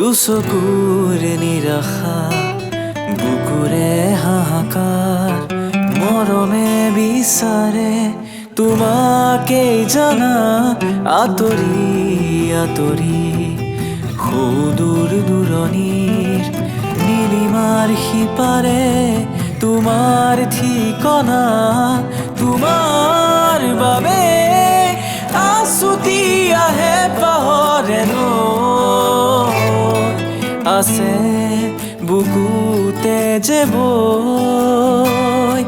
দুচকুৰে নিৰাশা বুকুৰে হাহাকাৰ মৰমে বিচাৰে তোমাকেই জানা আঁতৰি আঁতৰি সুদূৰ দূৰণিৰ নীলিমাৰ সিপাৰে তোমাৰ ঠিকনা তোমাৰ বাবে আছুতি আহে পাহৰে আছে বুকুতে যে বৈ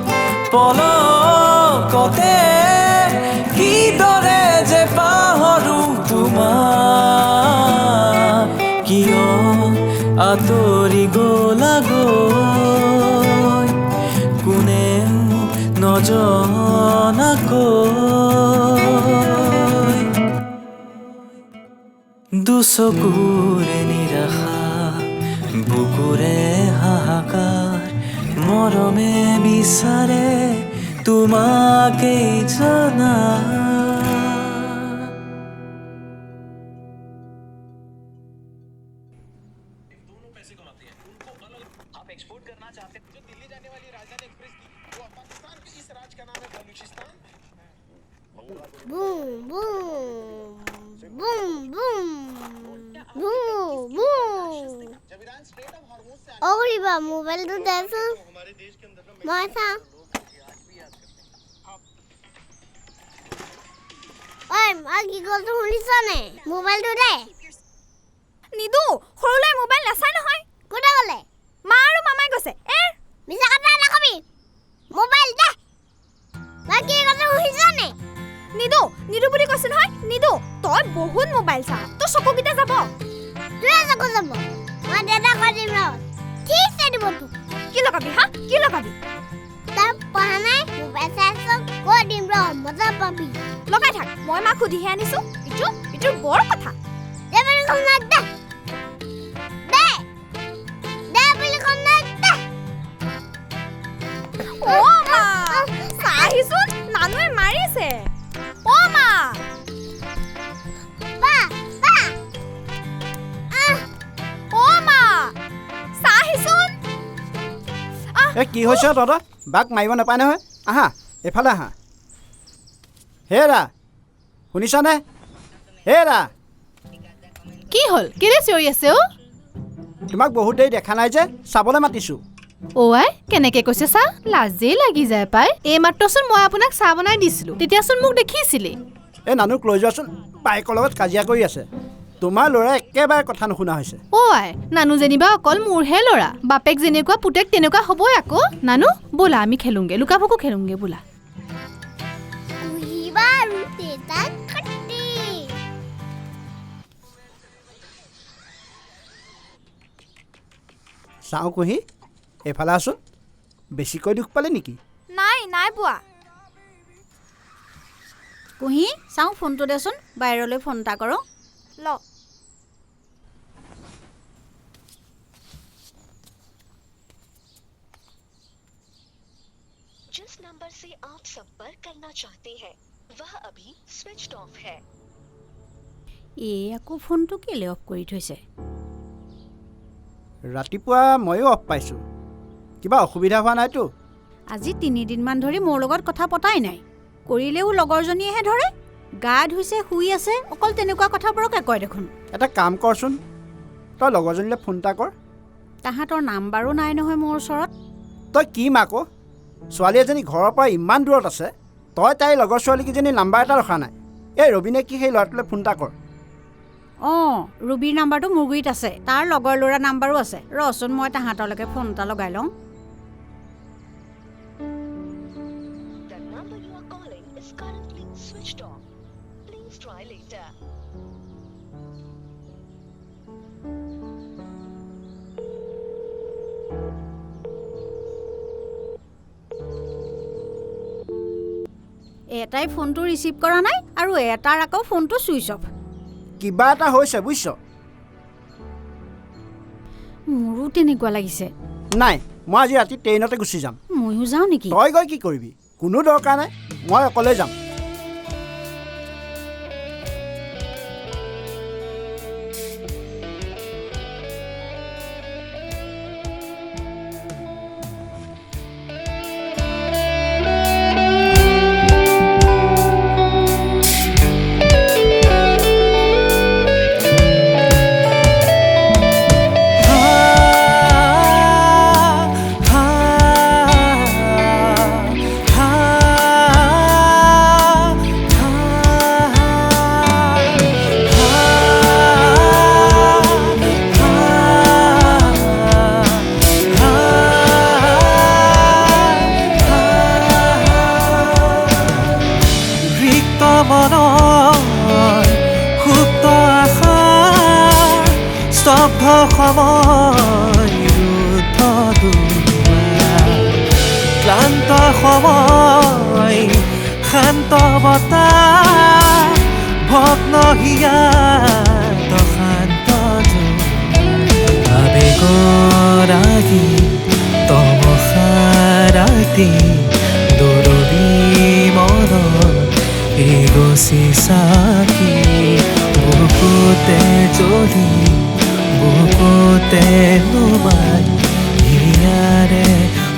পলকতে কিদৰে যে পাহৰো তোমাক কিয় আঁতৰি গ'লাগৈ কোনেও নজনাকৈ দুচকুৰে নিৰাশা বুকুৰে হাহাকাৰ মৰমে বিচাৰে তোমাকেই জানা एक्सपोर्ट करना चाहते हैं जो दिल्ली जाने वाली राजधानी एक्सप्रेस थी वो पाकिस्तान के इस राज्य का नाम है Balochistan boom boom boom boom boom boom जब ईरान स्ट्रेट ऑफ हॉर्मुज से ओरी बा मोबाइल तो देखो हमारे देश के अंदर माथा ओए आगी को तो শুনিছনে মোবাইলটো দে নিদু সৰুলৈ মোবাইল নাচাই নহয় কোটা গলে মা আৰু মামাই গৈছে মিছা কথা নকবি মোবাইল দে বাকি কথা শুনিছনে নিদু নিদু বুলি কৈছে নহয় নিদু তই বহুত মোবাইল চা তোৰ চকুকেইটা যাব তুই যাব যাব মই দাদা কৈ দিম ৰ ঠিক আছে দিব তোক কি লগাবি হা কি লগাবি তাৰ পঢ়া নাই মোবাইল চাইছ কৈ দিম ৰ মজা পাবি লগাই থাক মই মাক সুধিহে আনিছো ইটো বৰ কথা দে বুলি কম না দে দে দে বুলি কম না দে অ মা চাহিছোন নানুৱে মাৰিছে অ মা বা বা অ মা চাহিছোন এ কি হৈছে তহঁতৰ বাক মাৰিব নাপায় নহয় আহা এইফালে আহা হেৰা শুনিছানে হেৰা কি হ'ল কেলে চিঞৰি আছে অ তোমাক বহুত দেৰি দেখা নাই যে চাবলৈ মাতিছোঁ আই কেনেকে কৈছে চা লাজেই লাগি যায় পাই এইমাত্ৰচোন মই আপোনাক চাহ বনাই দিছিলোঁ তেতিয়াচোন মোক দেখিছিলি এই নানুক লৈ যোৱাচোন বাইকৰ লগত কাজিয়া কৰি আছে তোমাৰ ল'ৰাই একেবাৰে কথা নুশুনা হৈছে আই নানু যেনিবা অকল মোৰহে ল'ৰা বাপেক যেনেকুৱা পুতেক তেনেকুৱা হ'বই আকৌ নানু ব'লা আমি খেলোংগে লুকা ভাকু খেলোংগে ব'লা উহিবা ৰুতে তাক খটি চাওঁ কুহি এইফালে আছোন বেছিকৈ দুখ পালে নেকি নাই পোৱা কুহি চাওঁ ফোনটো দেচোন বাহিৰলৈ ফোন এটা কৰোঁ ল जिस नंबर से आप संपर्क करना चाहते हैं वह अभी स्विच्ड ऑफ है এই আকৌ ফোনটো কেলে অফ কৰি থৈছে ৰাতিপুৱা ময়ো অফ পাইছোঁ কিবা অসুবিধা হোৱা নাইতো আজি 3 দিনমান ধৰি মোৰ লগত কথা পতাই নাই কৰিলেও লগৰজনীয়েহে ধৰে গা ধুইছে শুই আছে অকল তেনেকুৱা কথাবোৰকে কয় দেখোন এটা কাম কৰচোন তই লগৰজনীলৈ ফোন এটা কৰ তাহাঁতৰ নাম্বাৰো নাই নহয় মোৰ ওচৰত তই কি মাকো ছোৱালী এজনী ঘৰৰ পৰা ইমান দূৰত আছে তই তাইৰ লগৰ ছোৱালীকেইজনীৰ নাম্বাৰ এটা ৰখা নাই এই ৰবিনে কি সেই ল'ৰাটোলৈ ফোন এটা কৰ অঁ ৰুবিৰ নাম্বাৰটো মোৰ গুৰিত আছে তাৰ লগৰ ল'ৰা নাম্বাৰো আছে ৰচোন মই তাহাঁতলৈকে ফোন এটা লগাই লওঁ The number you are calling is currently switched off. Please try later. এটাই ফোনটো ৰিচিভ কৰা নাই আৰু এটাৰ আকৌ ফোনটো ছুইচ অফ কিবা এটা হৈছে বুজিছ মোৰো তেনেকুৱা লাগিছে নাই মই আজি ৰাতি ট্ৰেইনতে গুচি যাম ময়ো যাওঁ নেকি তই গৈ কি কৰিবি কোনো দৰকাৰ নাই মই অকলে যাম মনৰ সুপ্ত আশা স্তব্ধ সময় ৰুদ্ধ দুৱাৰ ক্লান্ত সময় শান্ত বতাহ ভগ্ন হিয়াত শান্ত আবেগৰাগী তমসাৰাতি দৌৰবি মনত এগছি চাকি বুকুতে জ্বলি বুকুতে নুমাই হিয়াৰে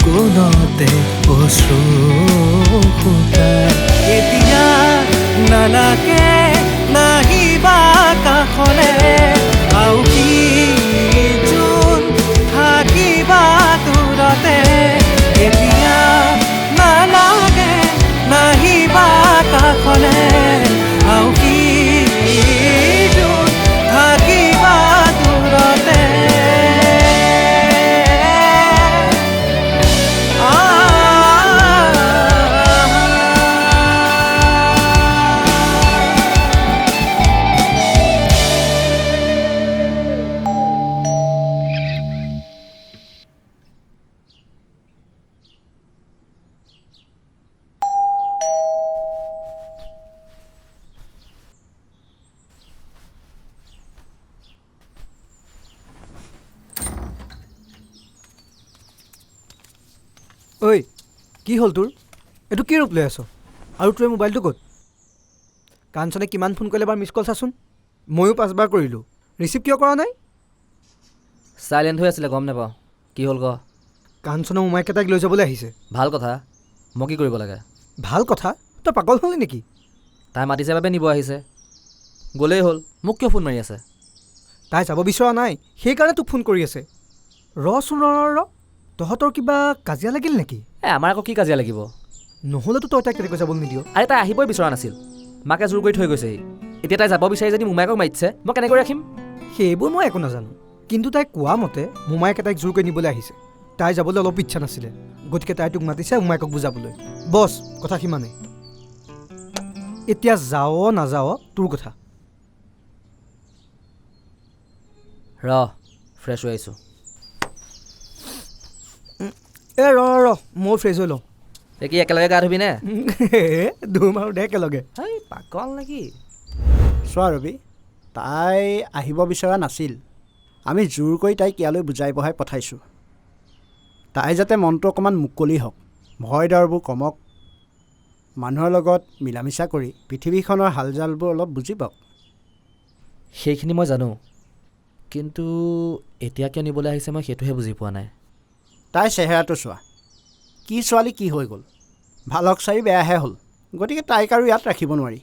কোনতে অশ্ৰু শুকাই এতিয়া নালাগে নাহিবা কাষলে আউকি যোন থাকিবা দূৰতে এতিয়া নালাগে নাহিবা কাষলে আউকি যোন থাকিবা দূৰতে ঐ কি হ'ল তোৰ এইটো কি ৰূপ লৈ আছ আৰু তোৰ মোবাইলটো ক'ত কাঞ্চনে কিমান ফোন কৰিলে এবাৰ মিছ কল চাচোন ময়ো 5বাৰ কৰিলোঁ ৰিচিভ কিয় কৰা নাই চাইলেণ্ট হৈ আছিলে গম নাপাওঁ কি হ'ল ক কাঞ্চনৰ মোমাইকেইটাক লৈ যাবলৈ আহিছে ভাল কথা মই কি কৰিব লাগে ভাল কথা তই পাগল হ'লি নেকি তাই মাতিছে বাবে নিব আহিছে গ'লেই হ'ল মোক কিয় ফোন মাৰি আছে তাই যাব বিচৰা নাই সেইকাৰণে তোক ফোন কৰি আছে ৰচোন ৰ তহঁতৰ কিবা কাজিয়া লাগিল নেকি আমাৰ আকৌ কি কাজিয়া লাগিব নহ'লেতো তই তাইক তেনেকৈ যাবলৈ নিদিয় আৰে তাই আহিবই বিচৰা নাছিল মাকে জোৰ কৰি থৈ গৈছেহি এতিয়া তাই যাব বিচাৰি যদি মোমায়েকক মাতিছে মই কেনেকৈ ৰাখিম সেইবোৰ মই একো নাজানো কিন্তু তাই কোৱা মতে মোমায়েকে জোৰ কৰি নিবলৈ আহিছে তাই যাবলৈ অলপ ইচ্ছা নাছিলে গতিকে তাই তোক মাতিছে মোমায়েকক বুজাবলৈ বছ কথা সিমানেই এতিয়া যাৱ নাযাৱ তোৰ কথা ৰ ফ্ৰেছ হৈ আহিছোঁ ৰ মই ফ্ৰেছ হৈ লওঁ এই কি একেলগে গা ধুবি নে ধুম আৰু দে একেলগে এই পাগল নেকি চোৱা ৰবি তাই আহিব বিচৰা নাছিল আমি জোৰ কৰি তাইক ইয়ালৈ বুজাই বঢ়াই পঠাইছোঁ তাই যাতে মনটো অকণমান মুকলি হওক ভয় ডৰবোৰ কমক মানুহৰ লগত মিলা মিছা কৰি পৃথিৱীখনৰ হাল জালবোৰ অলপ বুজি পাওক সেইখিনি মই জানো কিন্তু এতিয়া কিয় নিবলৈ আহিছে মই সেইটোহে বুজি পোৱা নাই তাইৰ চেহেৰাটো চোৱা কি ছোৱালী কি হৈ গ'ল ভালক চাৰি বেয়াহে হ'ল গতিকে তাইক আৰু ইয়াত ৰাখিব নোৱাৰি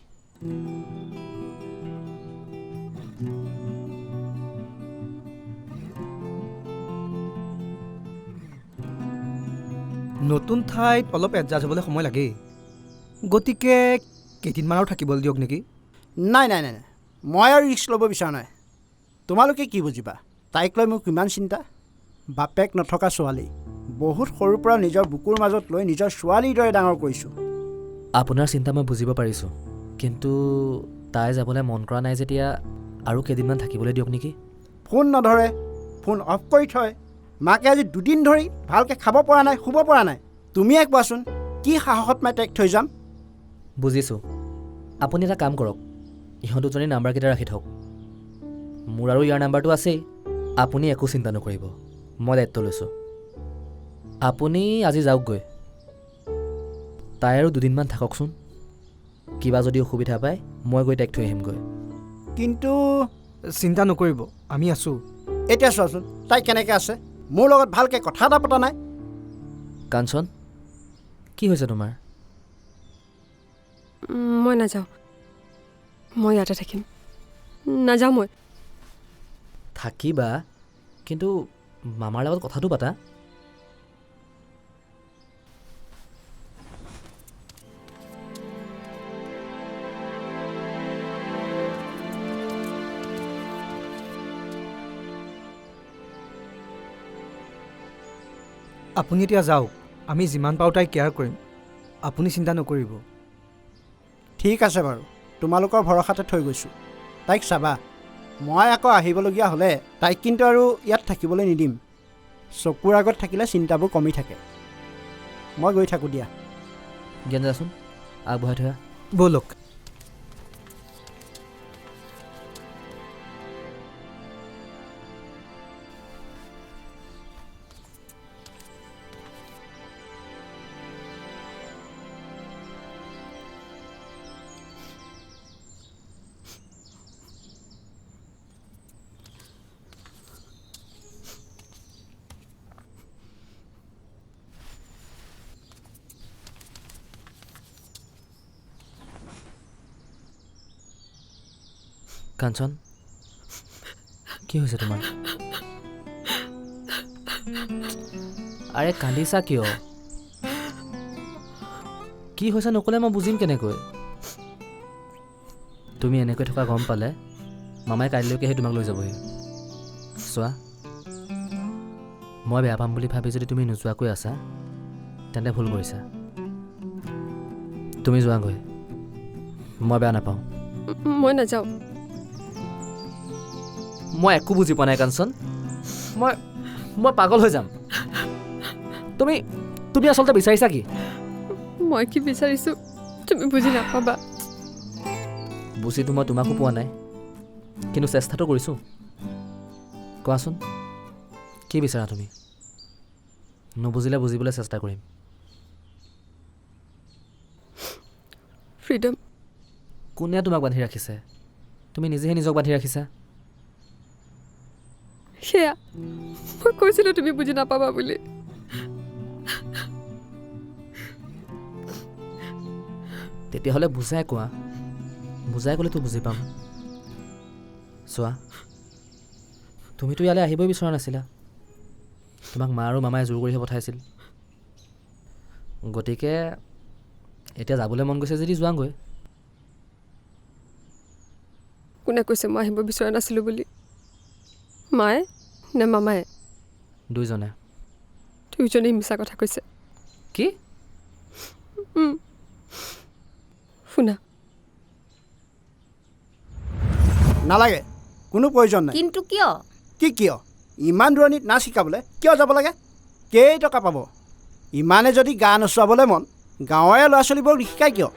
নতুন ঠাইত অলপ এডজাষ্ট হ'বলৈ সময় লাগেই গতিকে কেইদিনমান আৰু থাকিবলৈ দিয়ক নেকি নাই নাই নাই মই আৰু ৰিস্ক ল'ব বিচৰা নাই তোমালোকে কি বুজিবা তাইক লৈ মোৰ কিমান চিন্তা বাপেক নথকা ছোৱালী বহুত সৰুৰ পৰা নিজৰ বুকুৰ মাজত লৈ নিজৰ ছোৱালীৰ দৰে ডাঙৰ কৰিছোঁ আপোনাৰ চিন্তা মই বুজিব পাৰিছোঁ কিন্তু তাই যাবলৈ মন কৰা নাই যেতিয়া আৰু কেইদিনমান থাকিবলৈ দিয়ক নেকি ফোন নধৰে ফোন অফ কৰি থয় মাকে আজি 2 দিন ধৰি ভালকৈ খাব পৰা নাই শুব পৰা নাই তুমিয়ে কোৱাচোন কি সাহসত মই তাইক থৈ যাম বুজিছোঁ আপুনি এটা কাম কৰক ইহঁত দুজনীৰ নাম্বাৰকেইটা ৰাখি থওক মোৰ আৰু ইয়াৰ নাম্বাৰটো আছেই আপুনি একো চিন্তা নকৰিব মই দায়িত্ব লৈছোঁ আপুনি আজি যাওকগৈ তাই আৰু 2 দিনমান থাককচোন কিবা যদি অসুবিধা পায় মই গৈ তাইক থৈ আহিমগৈ কিন্তু চিন্তা নকৰিব আমি আছোঁ এতিয়া চোৱাচোন তাই কেনেকৈ আছে মোৰ লগত ভালকৈ কথা এটা পতা নাই কাঞ্চন কি হৈছে তোমাৰ মই নাযাওঁ মই ইয়াতে থাকিম নাযাওঁ মই থাকিবা কিন্তু মামাৰ লগত কথাটো পাতা আপুনি এতিয়া যাওক আমি যিমান পাৰোঁ তাইক কেয়াৰ কৰিম আপুনি চিন্তা নকৰিব ঠিক আছে বাৰু তোমালোকৰ ভৰসাতে থৈ গৈছোঁ। তাইক চাবা, মই আকৌ আহিবলগীয়া হ'লে তাইক কিন্তু আৰু ইয়াত থাকিবলৈ নিদিম। চকুৰ আগত থাকিলে চিন্তাবোৰ কমি থাকে। মই গৈ থাকোঁ দিয়া। জ্ঞান যাচোন, আগবঢ়াই থোৱা। ব'লক। কাঞ্চন, কি হৈছে তোমাৰ? আৰে কান্দিছা কিয়? কি হৈছে নক'লে মই বুজিম কেনেকৈ? তুমি এনেকৈ থকা গম পালে মামাই কাইলৈকেহে তোমাক লৈ যাবহি। চোৱা, মই বেয়া পাম বুলি ভাবি যদি তুমি নোযোৱাকৈ আছা তেন্তে ভুল কৰিছা। তুমি যোৱাগৈ, মই বেয়া নাপাওঁ। মই নাযাওঁ। মই একো বুজি পোৱা নাই কাঞ্চন। মই পাগল হৈ যাম। তুমি আচলতে বিচাৰিছা কি? মই কি বিচাৰিছোঁ তুমি বুজি নাপাবা। বুজিতো মই তোমাকো পোৱা নাই, কিন্তু চেষ্টাটো কৰিছোঁ। কোৱাচোন, কি বিচাৰা তুমি? নুবুজিলে বুজিবলৈ চেষ্টা কৰিম। ফ্ৰীডম। কোনে তোমাক বান্ধি ৰাখিছে? তুমি নিজেহে নিজক বান্ধি ৰাখিছা। সেয়া মই কৈছিলোঁ তুমি বুজি নাপাবা বুলি। তেতিয়াহ'লে বুজাই কোৱা, বুজাই ক'লেতো বুজি পাম। চোৱা, তুমিতো ইয়ালৈ আহিবই বিচৰা নাছিলা। তোমাক মা আৰু মামাই জোৰ কৰিহে পঠাইছিল। গতিকে এতিয়া যাবলৈ মন গৈছে যদি যোৱাগৈ। কোনে কৈছে মই আহিব বিচৰা নাছিলোঁ বুলি? মায়ে নে মামায়ে? দুইজনে। দুইজনেই মিছা কথা কৈছে। কি? শুনা, নালাগে, কোনো প্ৰয়োজন নাই। কিন্তু কিয়? কি কিয়? ইমান দূৰণিত নাচ শিকাবলৈ কিয় যাব লাগে? কেইটকা পাব? ইমানে যদি গা নচুৱাবলৈ মন, গাঁৱৰে ল'ৰা ছোৱালীবোৰক নিশিকায় কিয়?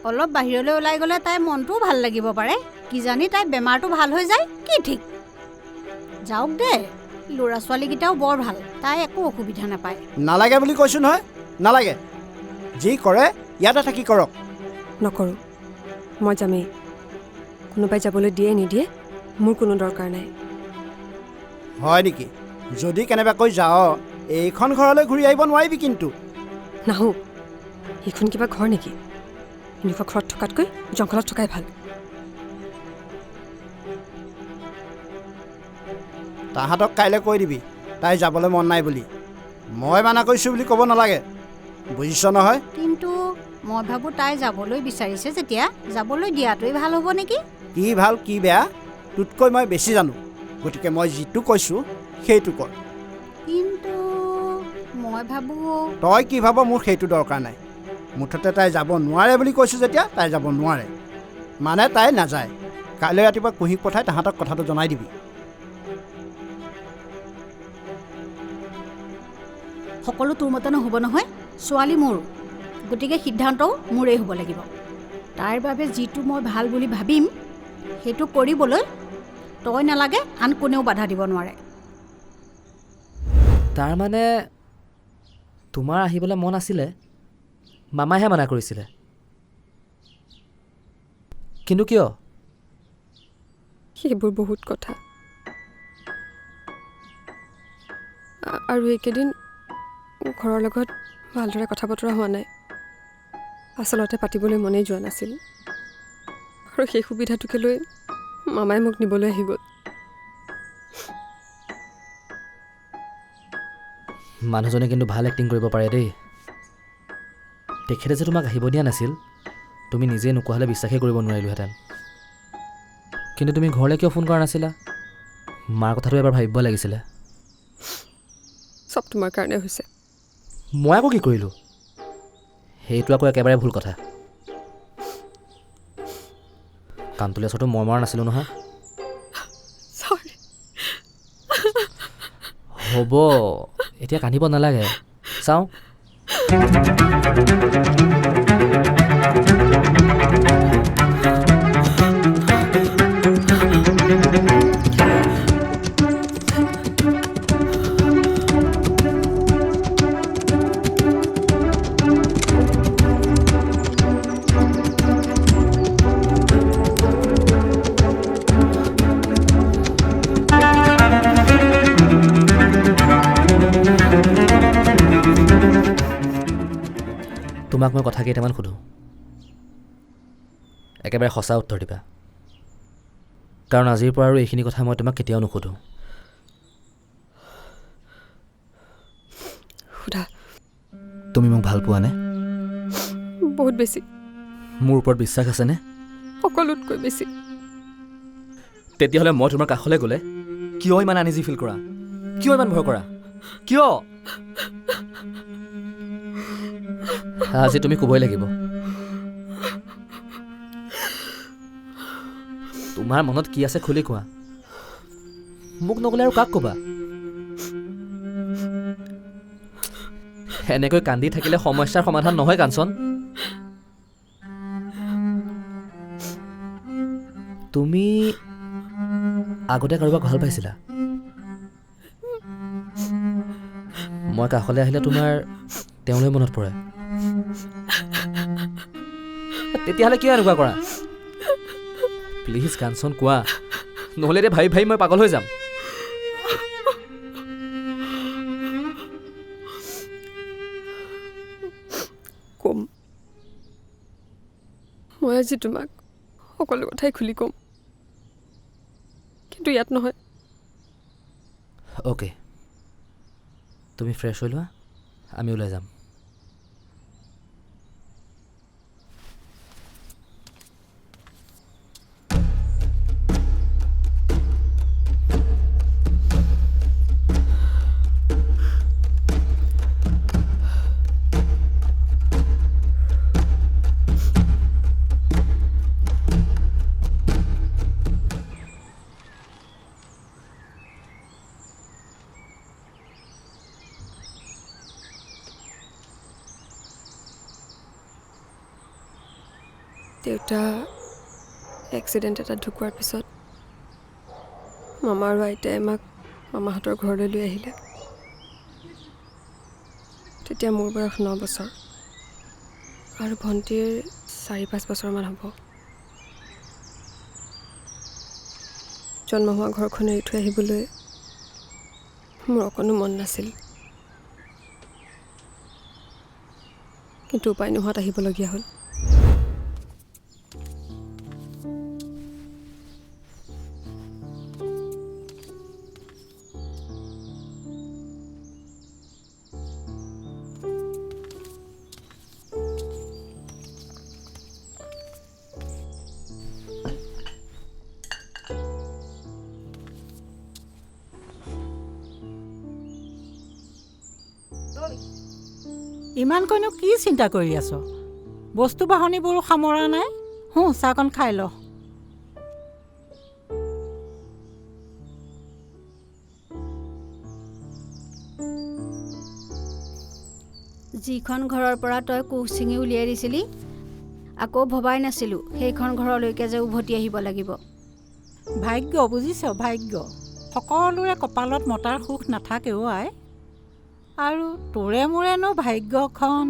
অলপ বাহিৰলৈ ওলাই গ'লে তাইৰ মনটোও ভাল লাগিব পাৰে। কিজানি তাইৰ বেমাৰটো ভাল হৈ যায়, কি ঠিক। যাওক দে, ল'ৰা ছোৱালীকেইটাও বৰ ভাল, তাই একো অসুবিধা নাপায়। নালাগে বুলি কৈছোঁ নহয়, নালাগে। যি কৰে ইয়াতে থাকি কৰক। নকৰোঁ, মই যামেই। কোনোবাই যাবলৈ দিয়ে নিদিয়ে মোৰ কোনো দৰকাৰ নাই। হয় নেকি? যদি কেনেবাকৈ যাওঁ এইখন ঘৰলৈ ঘূৰি আহিব নোৱাৰিবি কিন্তু। নাহোঁ, এইখন কিবা ঘৰ নেকি? এনেকুৱা ঘৰত থকাতকৈ জংঘলত থকাই ভাল। তাহাঁতক কাইলৈ কৈ দিবি তাই যাবলৈ মন নাই বুলি। মই মানা কৰিছোঁ বুলি ক'ব নালাগে, বুজিছ নহয়? কিন্তু মই ভাবোঁ তাই যাবলৈ বিচাৰিছে যেতিয়া যাবলৈ দিয়াটোৱেই ভাল হ'ব নেকি? কি ভাল কি বেয়া তোতকৈ মই বেছি জানো। গতিকে মই যিটো কৈছোঁ সেইটো কৰ। কিন্তু মই ভাবোঁ তই কি ভাব মোৰ সেইটো দৰকাৰ নাই। মুঠতে তাই যাব নোৱাৰে বুলি কৈছোঁ যেতিয়া তাই যাব নোৱাৰে, মানে তাই নাযায়। কাইলৈ ৰাতিপুৱা কুঁহিক পঠাই তাহাঁতক কথাটো জনাই দিবি। সকলো তোৰ মতে নহ'ব নহয়। ছোৱালী মোৰ, গতিকে সিদ্ধান্তও মোৰেই হ'ব লাগিব। তাইৰ বাবে যিটো মই ভাল বুলি ভাবিম সেইটো কৰিবলৈ তই নালাগে, আন কোনেও বাধা দিব নোৱাৰে। তাৰমানে তোমাৰ আহিবলৈ মন আছিলে, মামাইহে মানা কৰিছিলে। কিন্তু কিয়? সেইবোৰ বহুত কথা। আৰু এইকেইদিন ঘৰৰ লগত ভালদৰে কথা বতৰা হোৱা নাই। আচলতে পাতিবলৈ মনেই যোৱা নাছিল, আৰু সেই সুবিধাটোকে লৈ মামাই মোক নিবলৈ আহি গ'ল। মানুহজনে কিন্তু ভাল এক্টিং কৰিব পাৰে দেই। তেখেতে যে তোমাক আহিব দিয়া নাছিল, তুমি নিজে নোকোৱা হ'লে বিশ্বাসেই কৰিব নোৱাৰিলোহেঁতেন। কিন্তু তুমি ঘৰলৈ কিয় ফোন কৰা নাছিলা? মাৰ কথাটো এবাৰ ভাবিব লাগিছিলে। চব তোমাৰ কাৰণে হৈছে। মই আকৌ কি কৰিলোঁ? সেইটো আকৌ একেবাৰে ভুল কথা। কাণতলীয়া চোৱাটো মই মৰা নাছিলোঁ নহয়। চৰি। হ'ব এতিয়া কান্দিব নালাগে, চাওঁ। তোমাক মই কথা কেইটামান সোধোঁ, একেবাৰে সঁচা উত্তৰ দিবা, কাৰণ আজিৰ পৰা আৰু এইখিনি কথা মই তোমাক কেতিয়াও নুসুধোঁ। সোধা। তুমি মোক ভাল পোৱানে? বহুত বেছি। মোৰ ওপৰত বিশ্বাস আছেনে? সকলোতকৈ বেছি। তেতিয়াহ'লে মই তোমাৰ কাষলৈ গ'লে কিয় ইমান আনইজি ফিল কৰা, কিয় ইমান ভয় কৰা, কিয়? আজি তুমি ক'বই লাগিব। তোমাৰ মনত কি আছে খুলি কোৱা, মোক নক'লে আৰু কাক ক'বা? এনেকৈ কান্দি থাকিলে সমস্যাৰ সমাধান নহয় কাঞ্চন। তুমি আগতে কাৰোবাক ভাল পাইছিলা? মই কাষলৈ আহিলে তোমাৰ তেওঁলৈ মনত পৰে। তেতিয়াহ'লে কিয় এনেকুৱা কৰা? প্লিজ কাঞ্চন কোৱা, নহ'লে এতিয়া ভাবি ভাবি মই পাগল হৈ যাম। কম, মই আজি তোমাক সকলো কথাই খুলি ক'ম, কিন্তু ইয়াত নহয়। অ'কে, তুমি ফ্ৰেছ হৈ লোৱা, আমি ওলাই যাম। দেউতা এক্সিডেণ্ট এটাত ঢুকোৱাৰ পিছত মামা আৰু আইতাই আমাক মামাহঁতৰ ঘৰলৈ লৈ আহিলে। তেতিয়া মোৰ বয়স 9 বছৰ আৰু ভণ্টিৰ 4-5 বছৰমান হ'ব। জন্ম হোৱা ঘৰখন এৰি থৈ আহিবলৈ মোৰ অকণো মন নাছিল, কিন্তু উপায় নোহোৱাত আহিবলগীয়া হ'ল। ইমানকৈনো কি চিন্তা কৰি আছ? বস্তু বাহনিবোৰো সামৰা নাই? চাহকণ খাই ল। যিখন ঘৰৰ পৰা তই কোষ ছিঙি উলিয়াই দিছিলি, আকৌ ভবাই নাছিলোঁ সেইখন ঘৰলৈকে যে উভতি আহিব লাগিব। ভাগ্য, বুজিছ, ভাগ্য। সকলোৰে কপালত মতাৰ সুখ নাথাকেও আই। আৰু তোৰে মোৰেনো ভাগ্যখন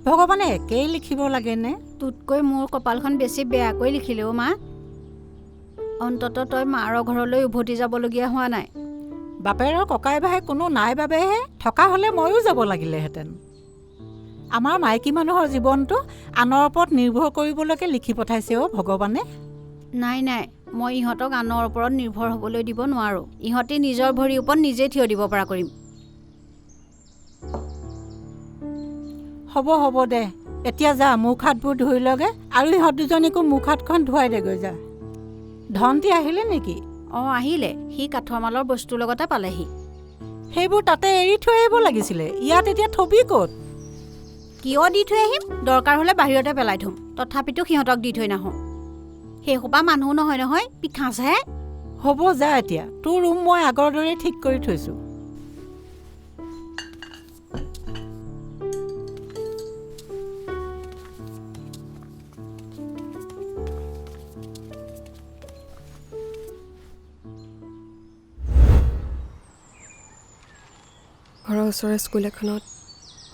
ভগৱানে একেই লিখিব লাগেনে? তোতকৈ মোৰ কপালখন বেছি বেয়াকৈ লিখিলেও মা। অন্ততঃ তই মাৰ ঘৰলৈ উভতি যাবলগীয়া হোৱা নাই। বাপেৰৰ ককাই ভাই কোনো নাই বাবেহে, থকা হ'লে ময়ো যাব লাগিলেহেঁতেন। আমাৰ মাইকী মানুহৰ জীৱনটো আনৰ ওপৰত নিৰ্ভৰ কৰিবলৈকে লিখি পঠাইছে অ' ভগৱানে। নাই নাই, মই ইহঁতক আনৰ ওপৰত নিৰ্ভৰ হ'বলৈ দিব নোৱাৰোঁ। ইহঁতে নিজৰ ভৰিৰ ওপৰত নিজে থিয় দিব পৰা কৰিম। হ'ব দে, এতিয়া যা, মুখ হাতবোৰ ধুই লগে আৰু ইহঁত দুজনীকো মুখ হাতখন ধুৱাই দেগৈ যা। ধনটি আহিলে নেকি? অঁ আহিলে, সি কাঠৰ মালৰ বস্তুৰ লগতে পালেহি। সেইবোৰ তাতে এৰি থৈ আহিব লাগিছিলে, ইয়াত এতিয়া থবি ক'ত? কিয় দি থৈ আহিম? দৰকাৰ হ'লে বাহিৰতে পেলাই থ'ম, তথাপিতো সিহঁতক দি থৈ নাহোঁ। সেই সোপা মানুহ নহয় নহয় পিখাঁচহে। হ'ব যা এতিয়া, তোৰ ৰুম মই আগৰ দৰে ঠিক কৰি থৈছোঁ। ঘৰৰ ওচৰৰ স্কুল এখনত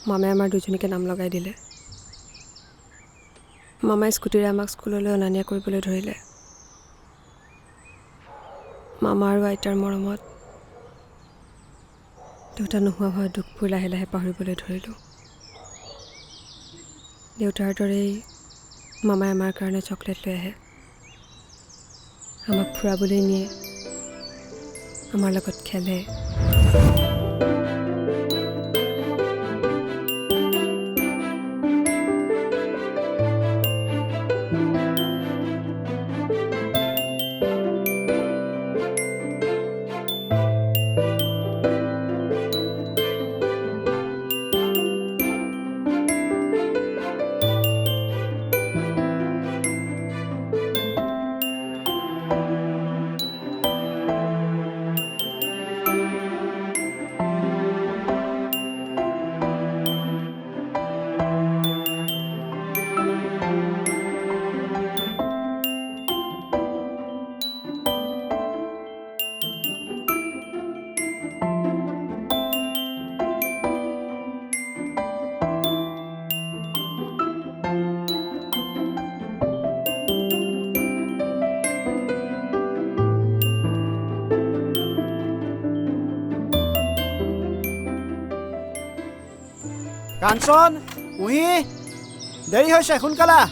মামাই আমাৰ দুজনীকে নাম লগাই দিলে। মামাই স্কুটিৰে আমাক স্কুললৈ অনা নিয়া কৰিবলৈ ধৰিলে। মামা আৰু আইতাৰ মৰমত দেউতা নোহোৱা হোৱা দুখবোৰ লাহে লাহে পাহৰিবলৈ ধৰিলোঁ। দেউতাৰ দৰেই মামাই আমাৰ কাৰণে চকলেট লৈ আহে, আমাক ফুৰাবলৈ নিয়ে, আমাৰ লগত খেলে। কাঞ্চন, কুঁহি, দেৰি হৈছে, সোনকালে আহ।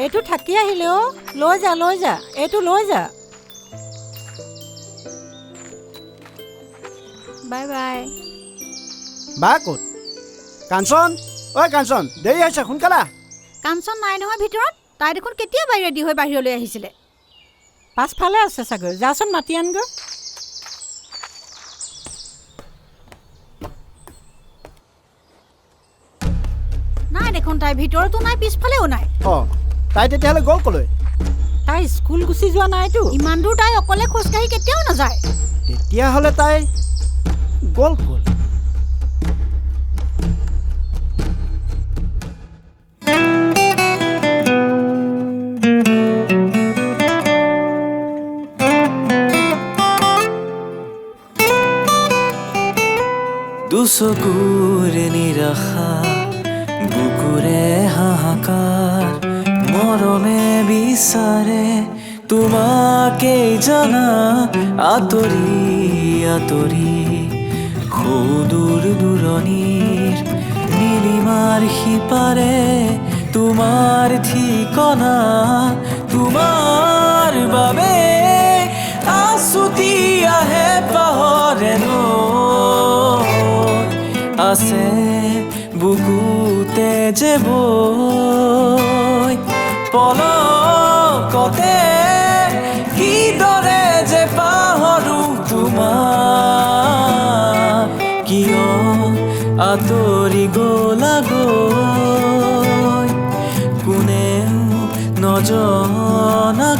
এইটো থাকি আহিলে অ', লৈ যা লৈ যা, এইটো লৈ যা। Bye bye. বা ক'ত? কাঞ্চন, ঐ কাঞ্চন, দেৰি হৈছে, সোনকালে আহ। কাঞ্চন নাই নহয় ভিতৰত। তাই দেখোন কেতিয়াবাই ৰেডি হৈ বাহিৰলৈ আহিছিলে। পাছফালে আছে চাগৈ, যাচোন মাতি আনগৈ। নাই দেখোন, তাই ভিতৰতো নাই, পিছফালেও নাই। অঁ, তাই তেতিয়াহ'লে গ'ল ক'লৈ? তাই স্কুল গুচি যোৱা নাইতো। ইমান দূৰ তাই অকলে খোজকাঢ়ি কেতিয়াও নাযায়। তেতিয়াহ'লে তাই গ'ল ক'ল? দুচকুৰে নিৰাশা, বুকুৰে হাহাকাৰ, মৰমে বিচাৰে তোমাকেই জানা, আঁতৰি আঁতৰি সুদূৰ দূৰণিৰ নীলিমাৰ সিপাৰে তোমাৰ ঠিকনা, তোমাৰ বাবে আছুতি আহে পাহৰেনো আছে বুকুতে যে বৈ, পলকতে কিদৰে যে পাহৰো তোমাক, কিয় আঁতৰি গ'লাগৈ কোনেও নজনাকৈ।